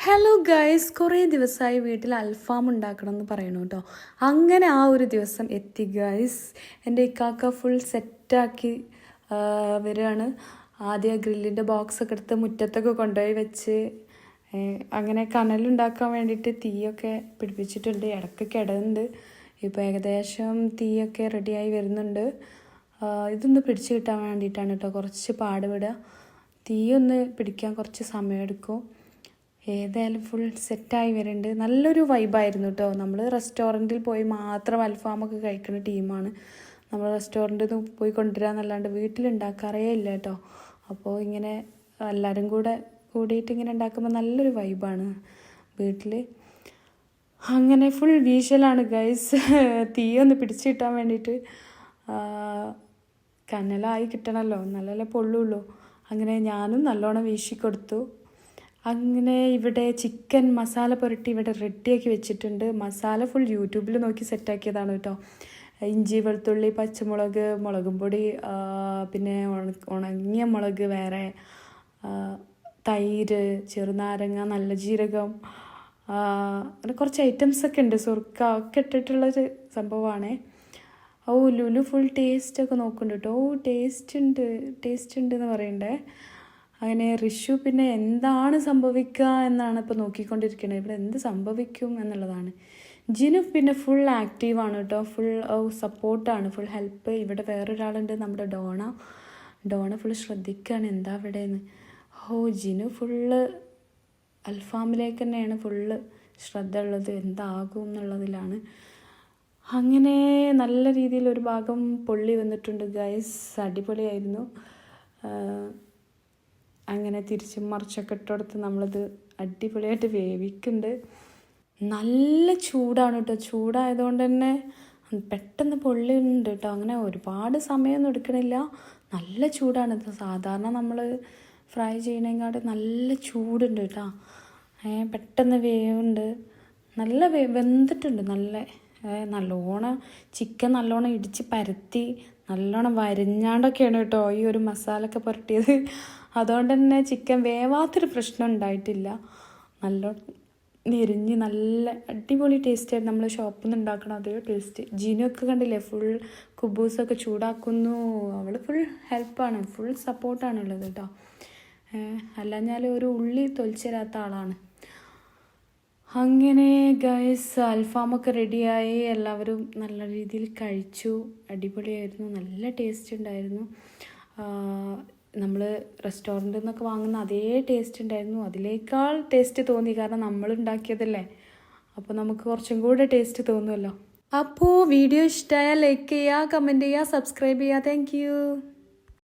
Hello guys, കുറേ ദിവസമായി വീട്ടിൽ അൽഫാം ഉണ്ടാക്കണം എന്ന് പറയണു കേട്ടോ. അങ്ങനെ ആ ഒരു ദിവസം എത്തി ഗൈസ്. എൻ്റെ ഇക്കാക്ക ഫുൾ സെറ്റാക്കി വരികയാണ്. ആദ്യം ഗ്രില്ലിൻ്റെ ബോക്സൊക്കെ എടുത്ത് മുറ്റത്തൊക്കെ കൊണ്ടുപോയി വെച്ച് അങ്ങനെ കനലുണ്ടാക്കാൻ വേണ്ടിയിട്ട് തീയൊക്കെ പിടിപ്പിച്ചിട്ടുണ്ട്. ഇടയ്ക്കൊക്കെ ഇടുന്നുണ്ട്. ഇപ്പോൾ ഏകദേശം തീയൊക്കെ റെഡിയായി വരുന്നുണ്ട്. ഇതൊന്ന് പിടിച്ച് കിട്ടാൻ വേണ്ടിയിട്ടാണ് കേട്ടോ കുറച്ച് പാടുപെടുക. തീയൊന്ന് പിടിക്കാൻ കുറച്ച് സമയമെടുക്കും. ഏതായാലും ഫുൾ സെറ്റായി വരുന്നുണ്ട്. നല്ലൊരു വൈബായിരുന്നു കേട്ടോ. നമ്മൾ റെസ്റ്റോറൻറ്റിൽ പോയി മാത്രം അൽഫാമൊക്കെ കഴിക്കുന്ന ടീമാണ്. നമ്മൾ റെസ്റ്റോറൻറ്റിൽ നിന്ന് പോയി കൊണ്ടുവരാമെന്നല്ലാണ്ട് വീട്ടിലുണ്ടാക്കാറേ ഇല്ല കേട്ടോ. അപ്പോൾ ഇങ്ങനെ എല്ലാവരും കൂടിയിട്ട് ഇങ്ങനെ ഉണ്ടാക്കുമ്പോൾ നല്ലൊരു വൈബാണ് വീട്ടിൽ. അങ്ങനെ ഫുൾ വീശലാണ് ഗൈസ്. തീയൊന്ന് പിടിച്ച് കിട്ടാൻ വേണ്ടിയിട്ട് കനലായി കിട്ടണമല്ലോ, നല്ലല്ലേ പൊള്ളുള്ളൂ. അങ്ങനെ ഞാനും നല്ലോണം വീശിക്കൊടുത്തു. അങ്ങനെ ഇവിടെ ചിക്കൻ മസാല പുരട്ടി ഇവിടെ റെഡിയാക്കി വെച്ചിട്ടുണ്ട്. മസാല ഫുൾ യൂട്യൂബിൽ നോക്കി സെറ്റാക്കിയതാണ് കേട്ടോ. ഇഞ്ചി, വെളുത്തുള്ളി, പച്ചമുളക്, മുളകും പൊടി, പിന്നെ ഉണങ്ങിയ മുളക് വേറെ, തൈര്, ചെറുനാരങ്ങ, നല്ല ജീരകം, അങ്ങനെ കുറച്ച് ഐറ്റംസൊക്കെ ഉണ്ട്. സുർക്ക ഒക്കെ ഇട്ടിട്ടുള്ളൊരു സംഭവമാണ്. ലുലു ഫുൾ ടേസ്റ്റൊക്കെ നോക്കുന്നുണ്ട് കേട്ടോ. ടേസ്റ്റ് ഉണ്ട് എന്ന് പറയണ്ടേ. അങ്ങനെ റിഷു പിന്നെ എന്താണ് സംഭവിക്കുക എന്നാണ് ഇപ്പോൾ നോക്കിക്കൊണ്ടിരിക്കുന്നത്. ഇവിടെ എന്ത് സംഭവിക്കും എന്നുള്ളതാണ്. ജിനു പിന്നെ ഫുൾ ആക്റ്റീവാണ് കേട്ടോ. ഫുൾ സപ്പോർട്ടാണ്, ഫുൾ ഹെൽപ്പ്. ഇവിടെ വേറൊരാളുണ്ട്, നമ്മുടെ ഡോണ ഫുൾ ശ്രദ്ധിക്കുകയാണ് എന്താ ഇവിടെയെന്ന്. ജിനു ഫുള്ള് അൽഫാമിലേക്ക് തന്നെയാണ് ഫുള്ള് ശ്രദ്ധ ഉള്ളത്, എന്താകും എന്നുള്ളതിലാണ്. അങ്ങനെ നല്ല രീതിയിൽ ഒരു ഭാഗം പൊള്ളി വന്നിട്ടുണ്ട് ഗൈസ്. അടിപൊളിയായിരുന്നു. അങ്ങനെ തിരിച്ചും മറിച്ചൊക്കെ ഇട്ടെടുത്ത് നമ്മളിത് അടിപൊളിയായിട്ട് വേവിക്കുന്നുണ്ട്. നല്ല ചൂടാണ് കേട്ടോ. ചൂടായതുകൊണ്ട് തന്നെ പെട്ടെന്ന് പൊള്ളിയുണ്ട് കേട്ടോ. അങ്ങനെ ഒരുപാട് സമയമൊന്നും എടുക്കണില്ല. നല്ല ചൂടാണ്. സാധാരണ നമ്മൾ ഫ്രൈ ചെയ്യണേക്കാട് നല്ല ചൂടുണ്ട് കേട്ടോ. പെട്ടെന്ന് വേവുണ്ട്. നല്ല വെന്തിട്ടുണ്ട്. നല്ലോണം ചിക്കൻ നല്ലോണം ഇടിച്ച് പരത്തി നല്ലോണം വരിഞ്ഞാണ്ടൊക്കെയാണ് കേട്ടോ ഈ ഒരു മസാലയൊക്കെ പുരട്ടിയത്. അതുകൊണ്ട് തന്നെ ചിക്കൻ വേവാത്തൊരു പ്രശ്നം ഉണ്ടായിട്ടില്ല. നല്ല നെരിഞ്ഞ് നല്ല അടിപൊളി ടേസ്റ്റായിരുന്നു. നമ്മൾ ഷോപ്പിൽ നിന്ന് ഉണ്ടാക്കണം അതേ ടേസ്റ്റ്. ജീനൊക്കെ കണ്ടില്ലേ, ഫുൾ കുബൂസൊക്കെ ചൂടാക്കുന്നു. അവൾ ഫുൾ ഹെൽപ്പാണ്, ഫുൾ സപ്പോർട്ടാണ് ഉള്ളത് കേട്ടോ. അല്ലാഞ്ഞാൽ ഒരു ഉള്ളി തൊലിച്ചേരാത്ത ആളാണ്. അങ്ങനെ ഗൈസ് അൽഫാമൊക്കെ റെഡിയായി. എല്ലാവരും നല്ല രീതിയിൽ കഴിച്ചു. അടിപൊളിയായിരുന്നു, നല്ല ടേസ്റ്റ് ഉണ്ടായിരുന്നു. നമ്മൾ റെസ്റ്റോറൻറ്റിൽ നിന്നൊക്കെ വാങ്ങുന്ന അതേ ടേസ്റ്റ് ഉണ്ടായിരുന്നു. അതിനേക്കാൾ ടേസ്റ്റ് തോന്നി, കാരണം നമ്മൾ ഉണ്ടാക്കിയതല്ലേ. അപ്പോൾ നമുക്ക് കുറച്ചും കൂടെ ടേസ്റ്റ് തോന്നുമല്ലോ. അപ്പോൾ വീഡിയോ ഇഷ്ടമായാൽ ലൈക്ക് ചെയ്യുക, കമൻറ്റ് ചെയ്യുക, സബ്സ്ക്രൈബ് ചെയ്യുക. താങ്ക്